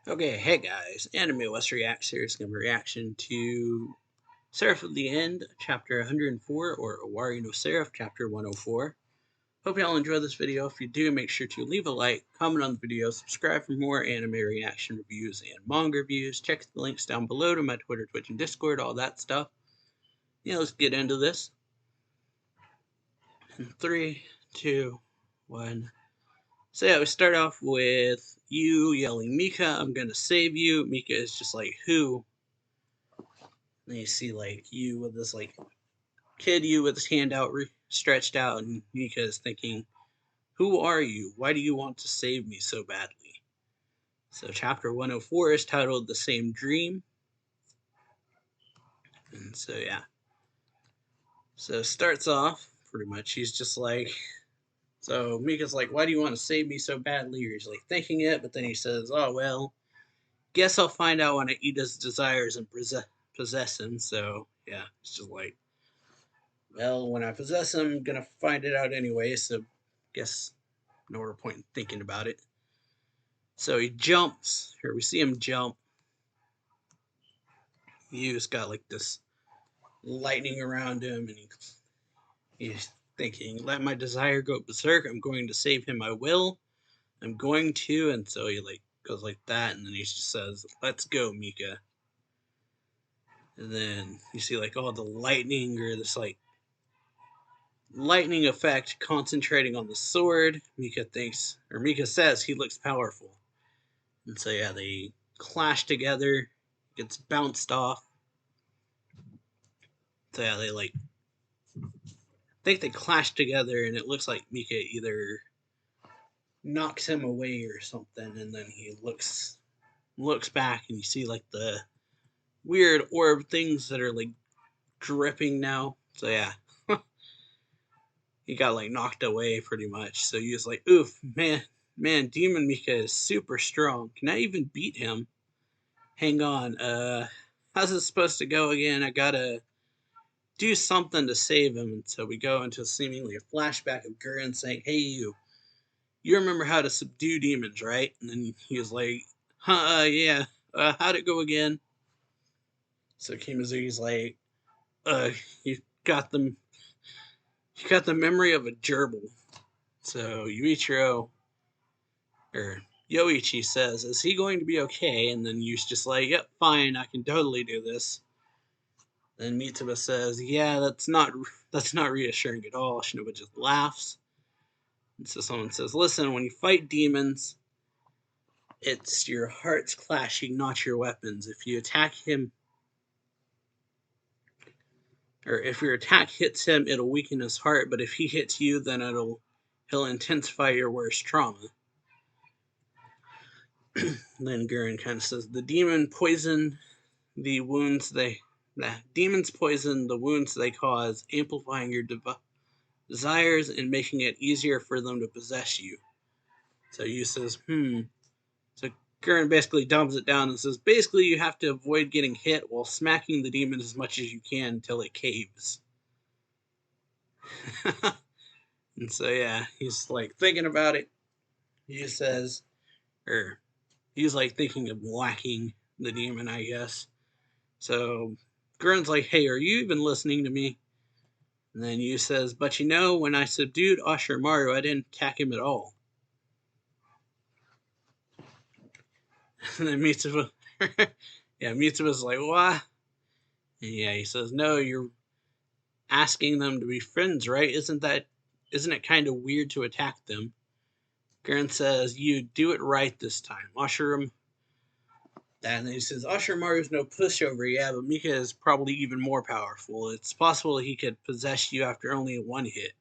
Okay, hey guys, Anime West Reacts here is going to be a reaction to Seraph of the End, Chapter 104, or Owari no Seraph, Chapter 104. Hope y'all enjoy this video. If you do, make sure to leave a like, comment on the video, subscribe for more anime reaction reviews and manga reviews. Check the links down below to my Twitter, Twitch, and Discord, all that stuff. Yeah, let's get into this. In 3, 2, 1. So yeah, we start off with you yelling, Mika, I'm gonna save you. Mika is just like, who? And you see like you with this like kid you with his hand out stretched out, and Mika is thinking, who are you? Why do you want to save me so badly? So chapter 104 is titled The Same Dream. And so yeah. So it starts off pretty much he's just like, so Mika's like, why do you want to save me so badly? Or he's like thinking it, but then he says, oh well, guess I'll find out when I eat his desires and possess him. So yeah, it's just like, well, when I possess him, I'm gonna find it out anyway, so guess no more point in thinking about it. So he jumps, or we see him jump. He's got like this lightning around him, and he's thinking, let my desire go berserk, I'm going to save him, I will. I'm going to, and so he like goes like that, and then he just says, let's go, Mika. And then you see like all the lightning, or this like lightning effect concentrating on the sword. Mika says he looks powerful. And so yeah, they clash together, gets bounced off. So yeah, they like I think they clash together, and it looks like Mika either knocks him away or something, and then he looks back, and you see like the weird orb things that are like dripping now. So yeah, he got like knocked away pretty much. So he was like, oof, man, Demon Mika is super strong. Can I even beat him? Hang on, how's it supposed to go again? I gotta do something to save him. And so we go into seemingly a flashback of Gurren saying, hey, you remember how to subdue demons, right? And then he was like, yeah, how'd it go again? So Kimazuki's like, uh, you got the memory of a gerbil. So Yuichiro, or Yoichi says, is he going to be okay? And then Yu's just like, yep, fine, I can totally do this. Then Mitsuba says, yeah, that's not reassuring at all. Shinobu just laughs. And so someone says, listen, when you fight demons, it's your hearts clashing, not your weapons. If you attack him, or if your attack hits him, it'll weaken his heart, but if he hits you, then he'll intensify your worst trauma. Then Gurren kind of says, the demons poison the wounds they cause, amplifying your desires and making it easier for them to possess you. So Yu says, So Gurren basically dumbs it down and says, basically you have to avoid getting hit while smacking the demon as much as you can until it caves. And so yeah, he's like thinking about it. He says, or he's like thinking of whacking the demon, I guess. So Gurren's like, hey, are you even listening to me? And then Yu says, but you know, when I subdued Ashimaru, I didn't attack him at all. And then Mitsuba, Mitsuba's like, what? And yeah, he says, no, you're asking them to be friends, right? Isn't it kind of weird to attack them? Gurren says, you do it right this time. And then he says, Ashimaru's no pushover, yeah, but Mika is probably even more powerful. It's possible he could possess you after only one hit.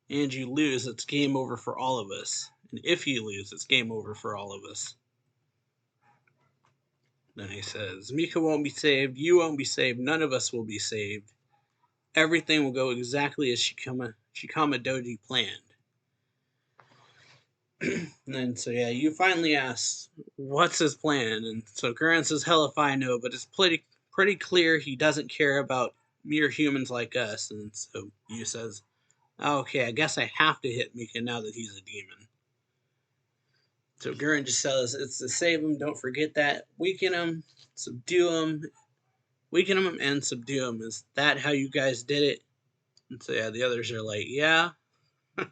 And you lose, it's game over for all of us. And if you lose, it's game over for all of us. Then he says, Mika won't be saved, you won't be saved, none of us will be saved. Everything will go exactly as Shikama Doji planned. And then, so yeah, you finally ask, what's his plan? And so Gurren says, hell if I know, but it's pretty clear he doesn't care about mere humans like us. And so Yu says, okay, I guess I have to hit Mika now that he's a demon. So Gurren just says it's to save him. Don't forget that. Weaken him, subdue him, weaken him, and subdue him. Is that how you guys did it? And so yeah, the others are like, yeah. Or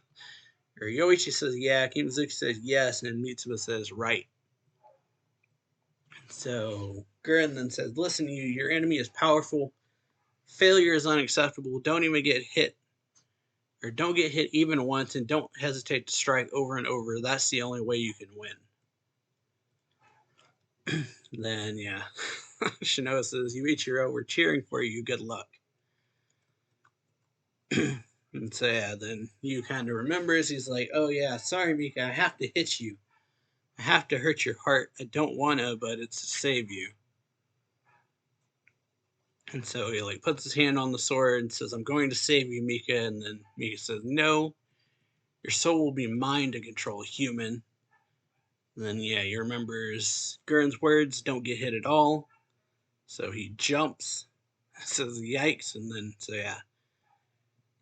Yoichi says yeah. Kimazuki says yes, and Mitsuba says right. So Gurren then says, listen, your enemy is powerful. Failure is unacceptable. Don't even get hit. Or don't get hit even once, and don't hesitate to strike over and over. That's the only way you can win. Then, yeah. Shinoa says, Yuichiro, we're cheering for you. Good luck. And so, yeah, then Yu kind of remembers. He's like, oh, yeah, sorry, Mika. I have to hit you. I have to hurt your heart. I don't want to, but it's to save you. And so he like puts his hand on the sword and says, I'm going to save you, Mika. And then Mika says, no, your soul will be mine to control, human. And then, yeah, he remembers Gurren's words, don't get hit at all. So he jumps, says, yikes. And then, so yeah,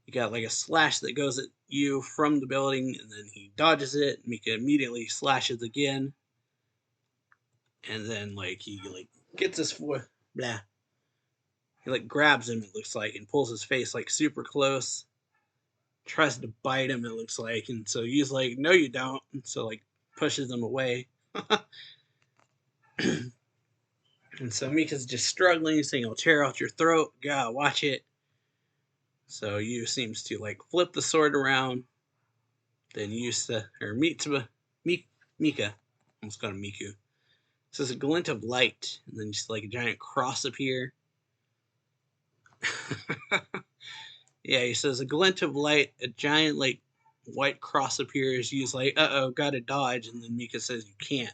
you got like a slash that goes at you from the building. And then he dodges it. Mika immediately slashes again. And then, like, he like gets his foot, blah. He like grabs him, it looks like, and pulls his face like super close. Tries to bite him, it looks like, and so he's like, no you don't, and so like pushes him away. And so Mika's just struggling, saying, I'll tear out your throat, gotta watch it. So Yu seems to like flip the sword around. Then Yusa, or Mika, almost got a Miku, says a glint of light, and then just like a giant cross appear. Yeah, he says a glint of light, a giant like white cross appears. He's like, uh-oh, gotta dodge. And then Mika says you can't.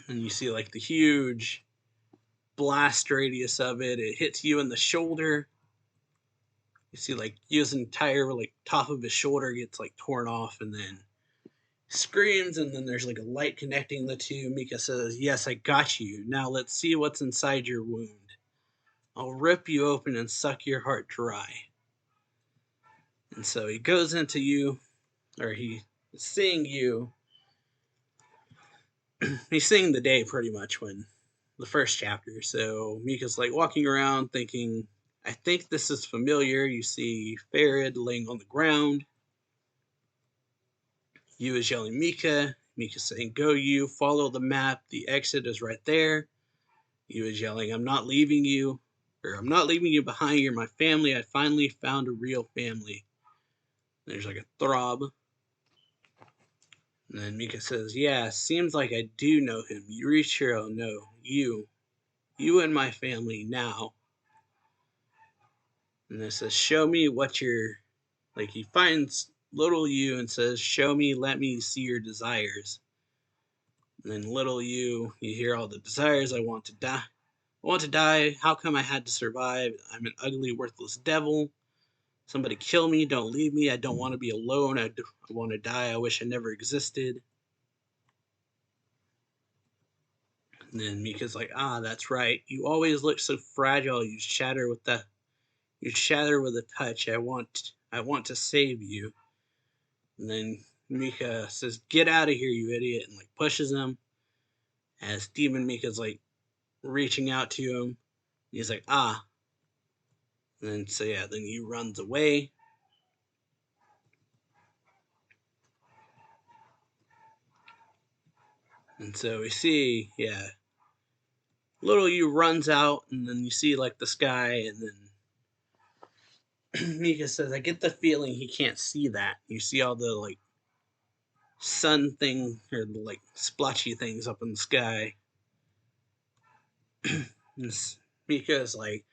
And you see like the huge blast radius of it. It hits you in the shoulder. You see like Yu's entire like top of his shoulder gets like torn off, and then screams, and then there's like a light connecting the two. Mika says, yes, I got you. Now let's see what's inside your wound. I'll rip you open and suck your heart dry. And so he goes into you, or he is seeing you. He's seeing the day pretty much when the first chapter. So Mika's like walking around thinking, I think this is familiar. You see Farid laying on the ground. Yu is yelling Mika. Mika's saying, go you, follow the map. The exit is right there. Yu is yelling, I'm not leaving you. Or I'm not leaving you behind. You're my family. I finally found a real family. There's like a throb. And then Mika says, yeah, seems like I do know him. Yurichiro, no. You and my family now. And it says, show me what you're... Like, he finds little Yu and says, show me, let me see your desires. And then little Yu, you hear all the desires. I want to die. I want to die. How come I had to survive? I'm an ugly, worthless devil. Somebody kill me. Don't leave me. I don't want to be alone. I want to die. I wish I never existed. And then Mika's like, ah, that's right. You always look so fragile. You shatter with a touch. I want to save you. And then Mika says, get out of here, you idiot, and like pushes him. As Demon Mika's like reaching out to him. He's like, ah. And then so yeah, then he runs away. And so we see, yeah, little Yu runs out, and then you see like the sky, and then Mika says, I get the feeling he can't see that. You see all the like sun thing, or the like splotchy things up in the sky. Mika is like,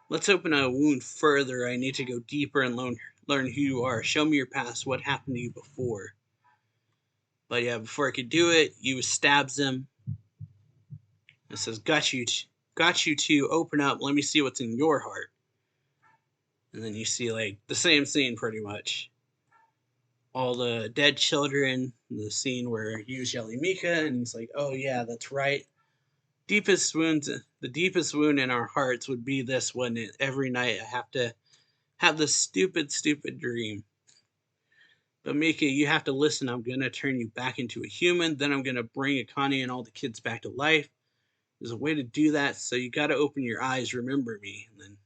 let's open a wound further. I need to go deeper and learn who you are. Show me your past. What happened to you before? But yeah, before I could do it, Yu stabs him. It says, got you too. Open up. Let me see what's in your heart. And then you see like the same scene pretty much. All the dead children. The scene where Yu's yelling Mika, and he's like, oh yeah, that's right. The deepest wound in our hearts would be this one. Every night I have to have this stupid dream. But Mika, you have to listen. I'm going to turn you back into a human. Then I'm going to bring Akane and all the kids back to life. There's a way to do that. So you got to open your eyes. Remember me. And then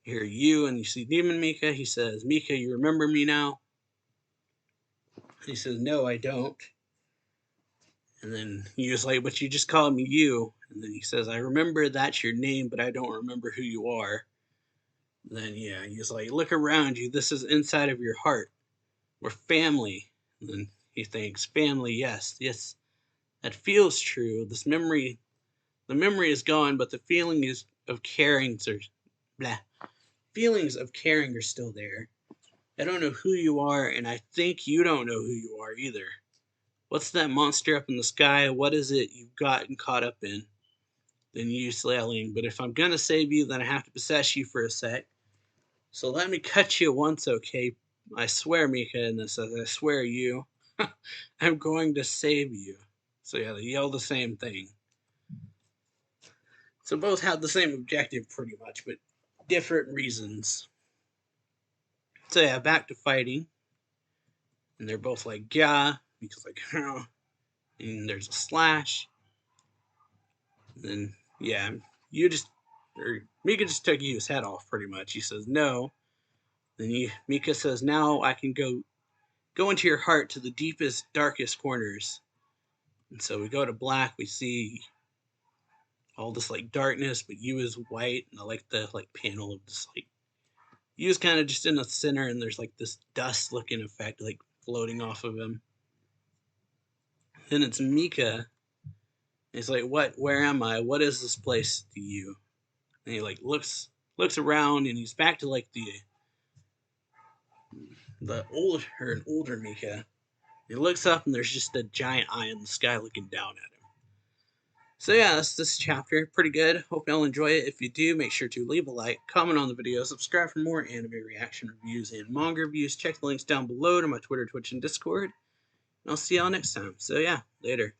hear you, and you see Demon Mika. He says, Mika, you remember me now? He says, no, I don't. And then he was like, but you just called me you. And then he says, I remember that's your name, but I don't remember who you are. And then, yeah, he's like, look around you. This is inside of your heart. We're family. And then he thinks, family, yes, yes, that feels true. This memory, the memory is gone, but the feeling is of caring feelings of caring are still there. I don't know who you are, and I think you don't know who you are either. What's that monster up in the sky? What is it you've gotten caught up in? Then you flailing, but if I'm gonna save you, then I have to possess you for a sec. So let me cut you once, okay? I swear, Mika, and this says, I swear you. I'm going to save you. So yeah, they yell the same thing. So both have the same objective pretty much, but different reasons. So yeah, back to fighting. And they're both like, yeah. Mika's like, oh. And there's a slash. And then, yeah, Mika just took Yu's head off pretty much. He says, no. Then Mika says, now I can go into your heart to the deepest, darkest corners. And so we go to black, we see all this like darkness, but Yu is white, and I like the like panel of this like Yu's kind of just in the center, and there's like this dust looking effect like floating off of him. Then it's Mika. He's like, what? Where am I? What is this place to you? And he like looks around, and he's back to like the older Mika. He looks up, and there's just a giant eye in the sky looking down at him. So yeah, that's this chapter. Pretty good. Hope y'all enjoy it. If you do, make sure to leave a like, comment on the video, subscribe for more anime reaction reviews and manga reviews. Check the links down below to my Twitter, Twitch, and Discord. And I'll see y'all next time. So yeah, later.